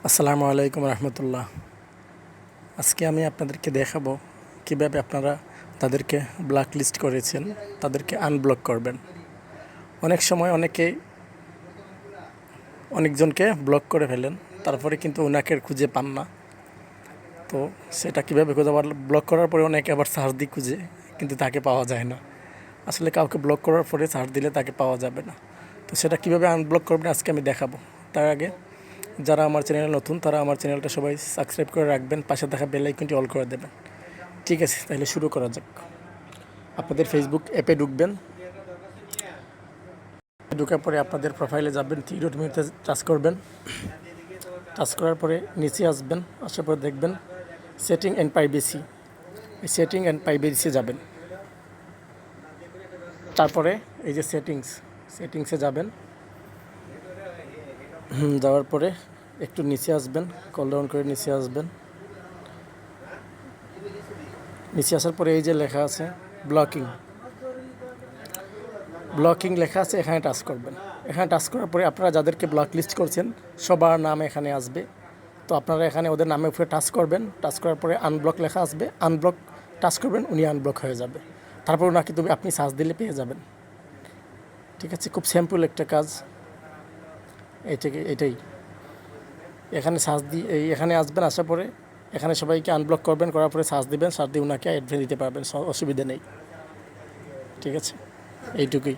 আসসালামু আলাইকুম রহমতুল্লাহ। আজকে আমি আপনাদেরকে দেখাবো কিভাবে আপনারা তাদেরকে ব্ল্যাক লিস্ট করেছেন তাদেরকে আনব্লক করবেন। অনেক সময় অনেকজনকে ব্লক করে ফেলেন, তারপরে কিন্তু ওনাকে খুঁজে পান না। তো সেটা কীভাবে খুঁজে পান? ব্লক করার পরে অনেকে আবার সার্চ দিয়ে খুঁজে, কিন্তু তাকে পাওয়া যায় না। আসলে কাউকে ব্লক করার পরে সার্চ দিলে তাকে পাওয়া যাবে না। তো সেটা কীভাবে আনব্লক করবেন আজকে আমি দেখাবো। তার আগে যারা আমার চ্যানেলে নতুন তারা আমার চ্যানেলটা সবাই সাবস্ক্রাইব করে রাখবেন, পাশে থাকা বেল আইকনটি অল করে দেবেন। ঠিক আছে, তাহলে শুরু করা যাক। আপনাদের ফেসবুক অ্যাপে ঢুকবেন, ঢোকার পরে আপনাদের প্রোফাইলে যাবেন, থ্রি ডট মেনুতে টাচ করবেন। টাচ করার পরে নিচে আসবেন, আসার পরে দেখবেন setting and privacy. Setting and privacy যাবেন। তারপরে এই যে সেটিংসে যাবেন। যাওয়ার পরে একটু নিচে আসবেন, কল ডাউন করে নিচে আসবেন। নিচে আসার পরে এই যে লেখা আছে ব্লকিং লেখা আছে, এখানে টাচ করবেন। এখানে টাচ করার পরে আপনারা যাদেরকে ব্লক লিস্ট করছেন সবার নাম এখানে আসবে। তো আপনারা এখানে ওদের নামের উপরে টাচ করবেন। টাচ করার পরে আনব্লক লেখা আসবে, আনব্লক টাচ করবেন, উনি আনব্লক হয়ে যাবে। তারপর ওনাকে আপনি সার্চ দিলে পেয়ে যাবেন। ঠিক আছে, খুব সিম্পল একটা কাজ। এটাই এখানে সার্চ দিয়ে এখানে আসবেন, আসার পরে এখানে সবাইকে আনব্লক করবেন, করার পরে সার্চ দিবেন, সার্চ দিয়ে ওনাকে অ্যাডভান্স দিতে পারবেন, অসুবিধা নেই। ঠিক আছে, এইটুকুই।